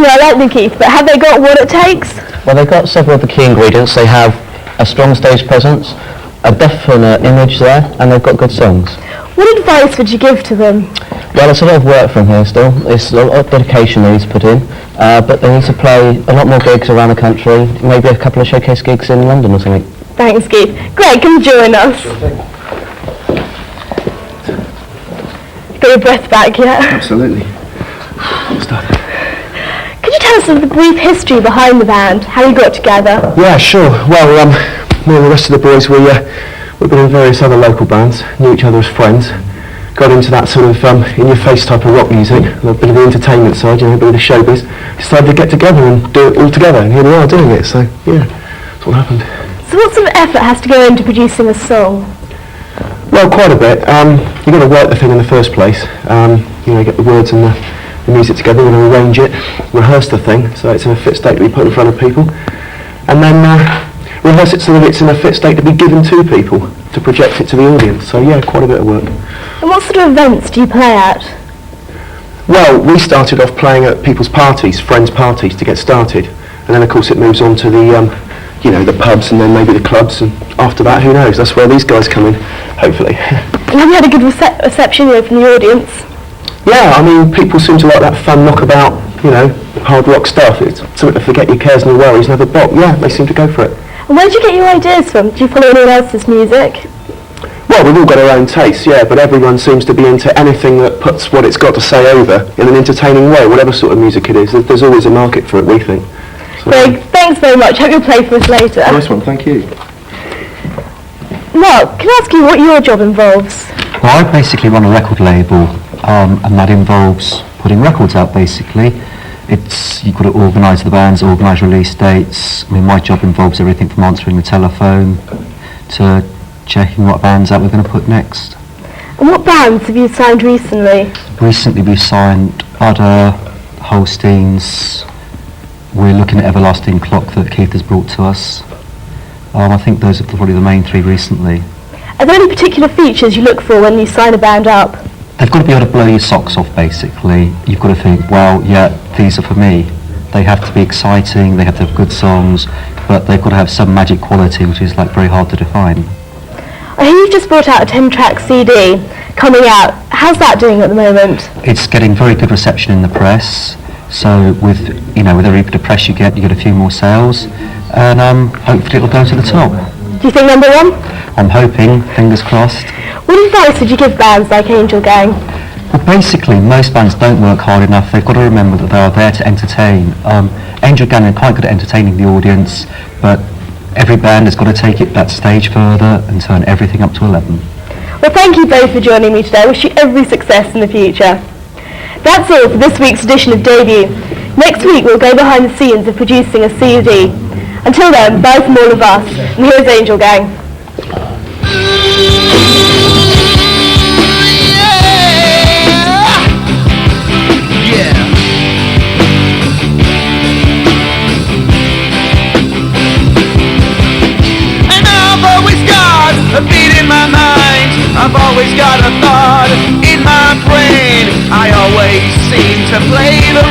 Personally, I like them, Keith, but have they got what it takes? Well, they've got several of the key ingredients. They have a strong stage presence, a definite image there, and they've got good songs. What advice would you give to them? Well, it's a lot of work from here still. It's a lot of dedication they need to put in, but they need to play a lot more gigs around the country, maybe a couple of showcase gigs in London or something. Thanks, Keith. Greg, come join us. Sure thing. Got your breath back yet? Absolutely. Start. Could you tell us of the brief history behind the band, how you got together? Yeah, sure. Well, me and the rest of the boys, we've been in various other local bands, knew each other as friends, got into that sort of in-your-face type of rock music, a bit of the entertainment side, you know, a bit of the showbiz. Decided to get together and do it all together, and here we are doing it, so yeah, that's what happened. So what sort of effort has to go into producing a song? Well, quite a bit. You've got to write the thing in the first place, you know, get the words and the music together, we're going to arrange it, rehearse the thing, so it's in a fit state to be put in front of people, and then rehearse it so that it's in a fit state to be given to people, to project it to the audience. So yeah, quite a bit of work. And what sort of events do you play at? Well, we started off playing at people's parties, friends' parties, to get started, and then of course it moves on to the, you know, the pubs and then maybe the clubs, and after that, who knows? That's where these guys come in, hopefully. And have you had a good reception from the audience? Yeah, I mean, people seem to like that fun knockabout, you know, hard rock stuff. It's something to forget your cares and your worries and have a bop. Yeah, they seem to go for it. And where do you get your ideas from? Do you follow anyone else's music? Well, we've all got our own tastes, yeah, but everyone seems to be into anything that puts what it's got to say over in an entertaining way, whatever sort of music it is. There's always a market for it, we think. So, Greg, thanks very much. Hope you'll play for us later. Nice one, thank you. Mark, can I ask you what your job involves? Well, I basically run a record label, and that involves putting records out, basically. You've got to organise the bands, organise release dates. I mean, my job involves everything from answering the telephone to checking what bands out we're going to put next. And what bands have you signed recently? Recently we signed Udder, Holsteins. We're looking at Everlasting Clock that Keith has brought to us. I think those are probably the main three recently. Are there any particular features you look for when you sign a band up? They've got to be able to blow your socks off, basically. You've got to think, well, yeah, these are for me. They have to be exciting, they have to have good songs, but they've got to have some magic quality, which is like very hard to define. I hear you've just brought out a 10-track CD coming out. How's that doing at the moment? It's getting very good reception in the press. So with every bit of press you get a few more sales, and hopefully it'll go to the top. Do you think number one? I'm hoping, fingers crossed. What advice would you give bands like Angel Gang? Well, basically, most bands don't work hard enough. They've got to remember that they are there to entertain. Angel Gang are quite good at entertaining the audience, but every band has got to take it that stage further and turn everything up to 11. Well, thank you both for joining me today. I wish you every success in the future. That's all for this week's edition of Debut. Next week we'll go behind the scenes of producing a CD. Until then, bye from all of us, and here's Angel Gang. A beat in my mind, I've always got a thought in my brain. I always seem to play the